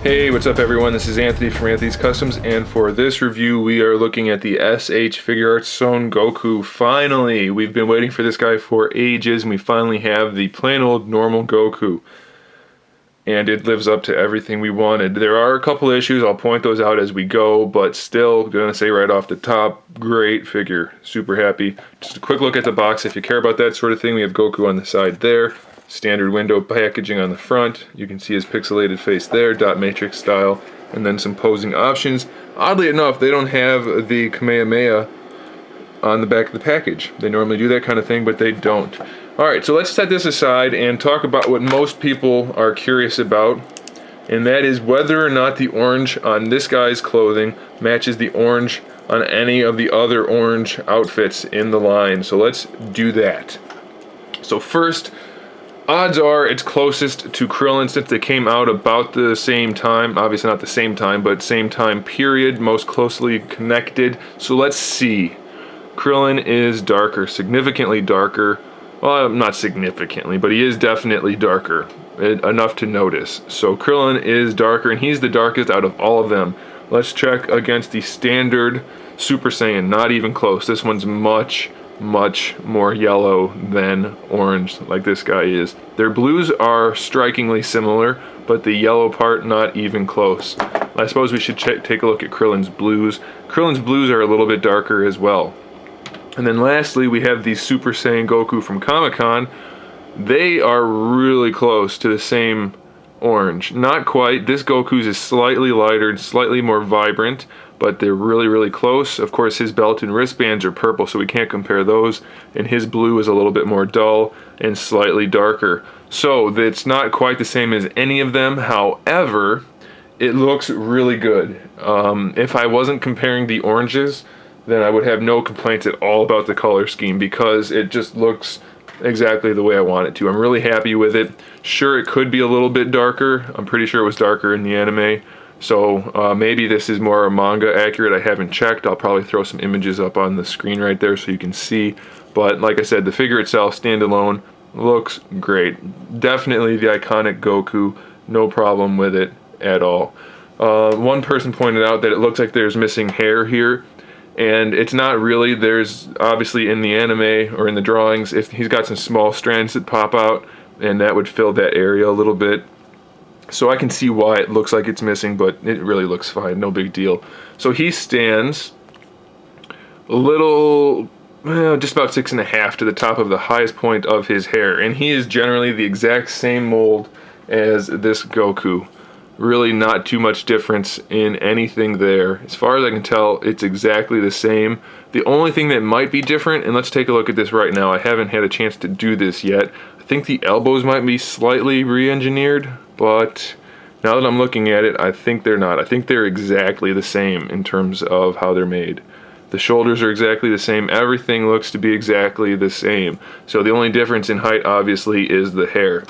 Hey, what's up everyone? This is Anthony from Anthony's Customs, and for this review we are looking at the SH Figuarts Son Goku. Finally! We've been waiting for this guy for ages, and we finally have the plain old normal Goku. And it lives up to everything we wanted. There are a couple issues, I'll point those out as we go, but still, gonna say right off the top, great figure. Super happy. Just a quick look at the box if you care about that sort of thing. We have Goku on the side there. Standard window packaging on the front. You can see his pixelated face there, dot matrix style, and then some posing options. Oddly enough, they don't have the Kamehameha on the back of the package. They normally do that kind of thing, but they don't. Alright, so let's set this aside and talk about what most people are curious about, and that is whether or not the orange on this guy's clothing matches the orange on any of the other orange outfits in the line. So let's do that. So first, odds are it's closest to Krillin since they came out about the same time. Obviously not the same time, but same time period, most closely connected. So let's see. Krillin is darker, significantly darker. Well, not significantly, but he is definitely darker, enough to notice. So Krillin is darker, and he's the darkest out of all of them. Let's check against the standard Super Saiyan, not even close. This one's much more yellow than orange, like this guy is. Their blues are strikingly similar, but the yellow part not even close. I suppose we should take a look at Krillin's blues. Krillin's blues are a little bit darker as well. And then lastly, we have the Super Saiyan Goku from Comic-Con. They are really close to the same orange. Not quite. This Goku's is slightly lighter, slightly more vibrant, but they're really close. Of course, his belt and wristbands are purple, so we can't compare those. And his blue is a little bit more dull and slightly darker. So it's not quite the same as any of them. However, it looks really good. If I wasn't comparing the oranges, then I would have no complaints at all about the color scheme because it just looks exactly the way I want it to. I'm really happy with it. Sure, it could be a little bit darker. I'm pretty sure it was darker in the anime. So maybe this is more manga accurate. I haven't checked. I'll probably throw some images up on the screen right there so you can see. But like I said, the figure itself, standalone, looks great. Definitely the iconic Goku. No problem with it at all. One person pointed out that it looks like there's missing hair here. And it's not really. There's obviously in the anime or in the drawings, he's got some small strands that pop out, and that would fill that area a little bit. So I can see why it looks like it's missing, but it really looks fine, no big deal. So he stands a little, just about 6.5 to the top of the highest point of his hair, and he is generally the exact same mold as this Goku. Really not too much difference in anything there. As far as I can tell, it's exactly the same. The only thing that might be different, and let's take a look at this right now. I haven't had a chance to do this yet. I think the elbows might be slightly re-engineered, but now that I'm looking at it, I think they're not. I think they're exactly the same in terms of how they're made. The shoulders are exactly the same. Everything looks to be exactly the same. So the only difference in height, obviously, is the hair.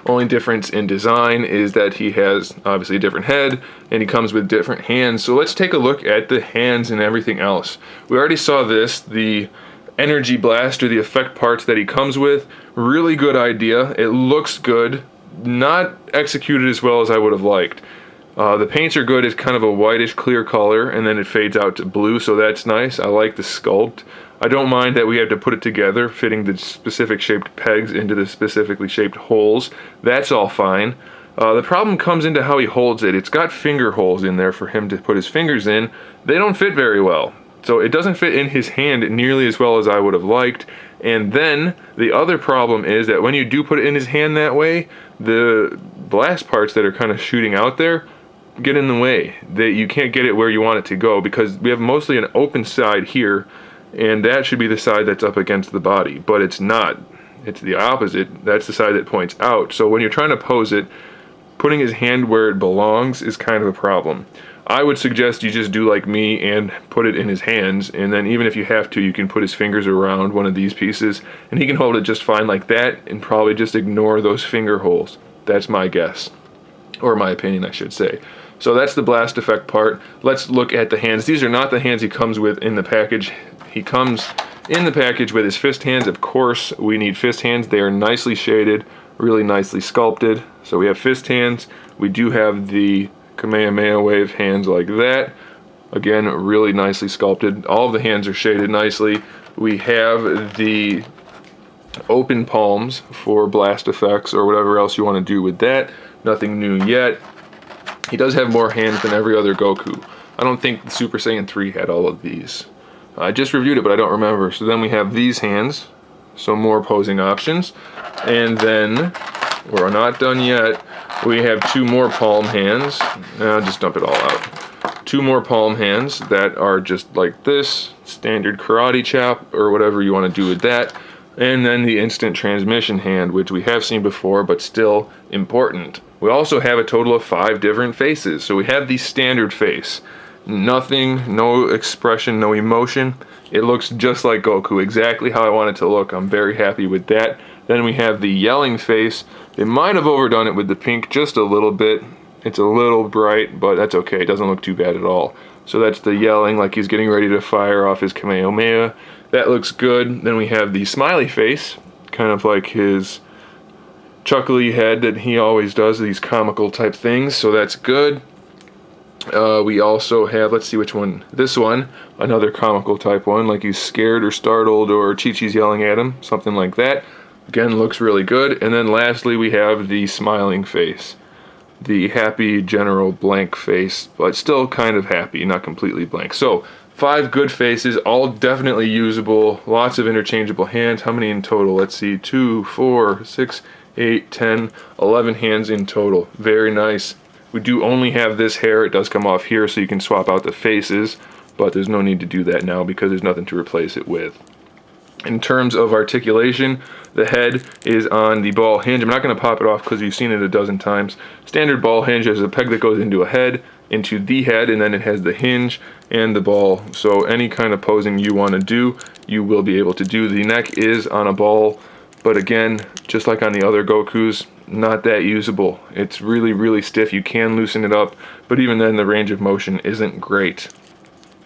Only difference in design is that he has obviously a different head and he comes with different hands. So let's take a look at the hands and everything else. We already saw this, the energy blaster, the effect parts that he comes with. Really good idea. It looks good. Not executed as well as I would have liked. The paints are good. It's kind of a whitish clear color and then it fades out to blue, so that's nice. I like the sculpt. I don't mind that we have to put it together, fitting the specific shaped pegs into the specifically shaped holes. That's all fine. The problem comes into how he holds it. It's got finger holes in there for him to put his fingers in. They don't fit very well. So it doesn't fit in his hand nearly as well as I would have liked. And then the other problem is that when you do put it in his hand that way, the blast parts that are kind of shooting out there get in the way. You can't get it where you want it to go because we have mostly an open side here, and that should be the side that's up against the body, but it's not. It's the opposite. That's the side that points out. So when you're trying to pose it, putting his hand where it belongs is kind of a problem. I would suggest you just do like me and put it in his hands, and then even if you have to, you can put his fingers around one of these pieces, and he can hold it just fine like that, and probably just ignore those finger holes. That's my guess. Or my opinion, I should say. So that's the blast effect part. Let's look at the hands. These are not the hands he comes with in the package. He comes in the package with his fist hands. Of course, we need fist hands. They are nicely shaded, really nicely sculpted. So we have fist hands. We do have the Kamehameha wave hands like that. Again, really nicely sculpted. All of the hands are shaded nicely. We have the open palms for blast effects or whatever else you want to do with that. Nothing new yet. He does have more hands than every other Goku. I don't think Super Saiyan 3 had all of these. I just reviewed it, but I don't remember. So then we have these hands, so more posing options. And then, we're not done yet, we have 2 more palm hands. I'll just dump it all out. 2 more palm hands that are just like this, standard karate chop, or whatever you want to do with that. And then the instant transmission hand, which we have seen before, but still important. We also have a total of 5 different faces. So we have the standard face. Nothing, no expression, no emotion. It looks just like Goku, exactly how I want it to look. I'm very happy with that. Then we have the yelling face. They might have overdone it with the pink just a little bit. It's a little bright, but that's okay. It doesn't look too bad at all. So that's the yelling, like he's getting ready to fire off his Kamehameha. That looks good. Then we have the smiley face, kind of like his chuckly head that he always does, these comical type things, so that's good. We also have, let's see which one, this one, another comical type one, like he's scared or startled or Chi-Chi's yelling at him, something like that. Again, looks really good. And then lastly, we have the smiling face, the happy general blank face, but still kind of happy, not completely blank. So 5 good faces, all definitely usable, lots of interchangeable hands. How many in total? Let's see, 2, 4, 6, 8, 10, 11 hands in total. Very nice. We do only have this hair. It does come off here, so you can swap out the faces, but there's no need to do that now because there's nothing to replace it with. In terms of articulation, the head is on the ball hinge. I'm not going to pop it off because you've seen it a dozen times. Standard ball hinge has a peg that goes into a head, into the head, and then it has the hinge and the ball. So any kind of posing you want to do, you will be able to do. The neck is on a ball, but again, just like on the other Gokus, not that usable. It's really, really stiff. You can loosen it up, but even then the range of motion isn't great.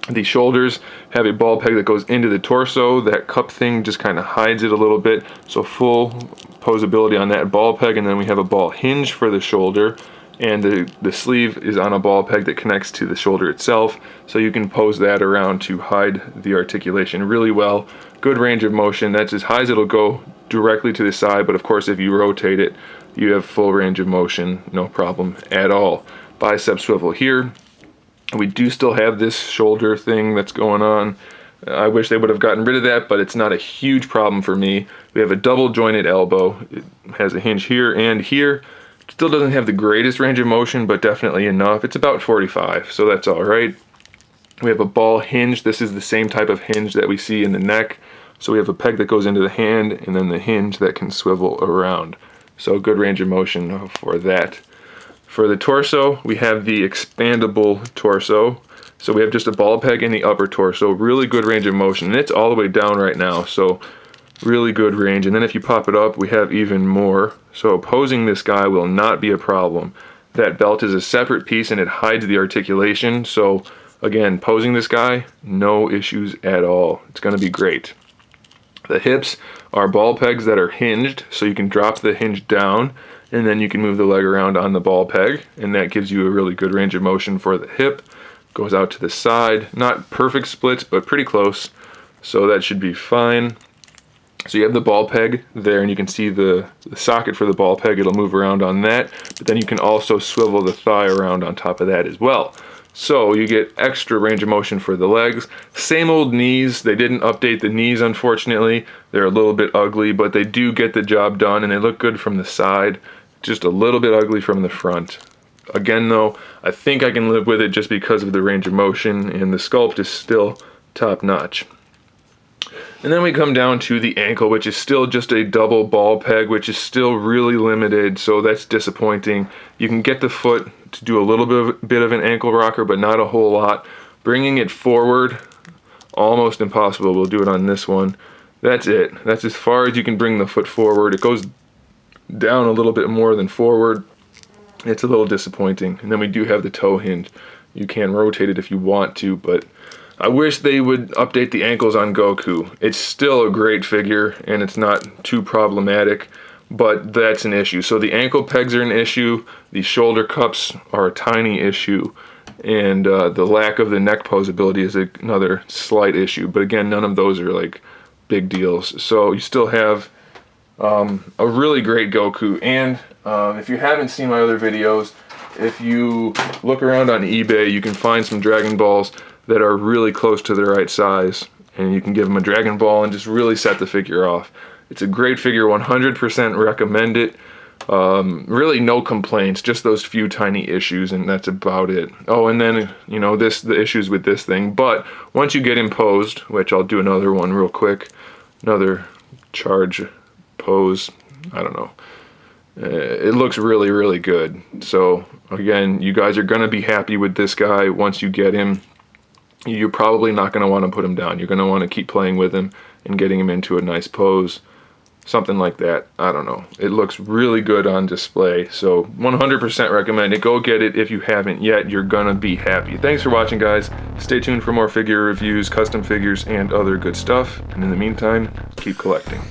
The shoulders have a ball peg that goes into the torso. That cup thing just kind of hides it a little bit, so full posability on that ball peg. And then we have a ball hinge for the shoulder, and the sleeve is on a ball peg that connects to the shoulder itself, so you can pose that around to hide the articulation really well. Good range of motion. That's as high as it'll go directly to the side, but of course if you rotate it, you have full range of motion, no problem at all. Bicep swivel here. We do still have this shoulder thing that's going on. I wish they would have gotten rid of that, but it's not a huge problem for me. We have a double jointed elbow. It has a hinge here and here. Still doesn't have the greatest range of motion, but definitely enough. It's about 45, so that's all right. We have a ball hinge. This is the same type of hinge that we see in the neck. So we have a peg that goes into the hand and then the hinge that can swivel around. So good range of motion for that. For the torso, we have the expandable torso. So we have just a ball peg in the upper torso. Really good range of motion. And it's all the way down right now, so really good range. And then if you pop it up, we have even more. So posing this guy will not be a problem. That belt is a separate piece and it hides the articulation. So again, posing this guy, no issues at all. It's going to be great. The hips are ball pegs that are hinged, so you can drop the hinge down and then you can move the leg around on the ball peg, and that gives you a really good range of motion for the hip. Goes out to the side. Not perfect splits, but pretty close, so that should be fine. So you have the ball peg there, and you can see the socket for the ball peg. It'll move around on that, but then you can also swivel the thigh around on top of that as well. So you get extra range of motion for the legs. Same old knees. They didn't update the knees, unfortunately. They're a little bit ugly, but they do get the job done, and they look good from the side. Just a little bit ugly from the front. Again, though, I think I can live with it just because of the range of motion, and the sculpt is still top notch. And then we come down to the ankle, which is still just a double ball peg, which is still really limited, so that's disappointing. You can get the foot to do a little bit of an ankle rocker, but not a whole lot. Bringing it forward, almost impossible. We'll do it on this one. That's it. That's as far as you can bring the foot forward. It goes down a little bit more than forward. It's a little disappointing. And then we do have the toe hinge. You can rotate it if you want to, but I wish they would update the ankles on Goku. It's still a great figure, and it's not too problematic, but that's an issue. So the ankle pegs are an issue, the shoulder cups are a tiny issue, and the lack of the neck posability is another slight issue. But again, none of those are like big deals. So you still have a really great Goku. And if you haven't seen my other videos, if you look around on eBay, you can find some Dragon Balls that are really close to the right size, and you can give them a Dragon Ball and just really set the figure off. It's a great figure, 100% recommend it. Really no complaints, just those few tiny issues, and that's about it. Oh, and then, you know, the issues with this thing, but once you get imposed, which I'll do another one real quick, another charge pose, I don't know. It looks really, really good. So again, you guys are gonna be happy with this guy once you get him. You're probably not gonna wanna put him down. You're gonna wanna keep playing with him and getting him into a nice pose. Something like that. I don't know. It looks really good on display. So 100% recommend it. Go get it if you haven't yet. You're gonna be happy. Thanks for watching, guys. Stay tuned for more figure reviews, custom figures, and other good stuff. And in the meantime, keep collecting.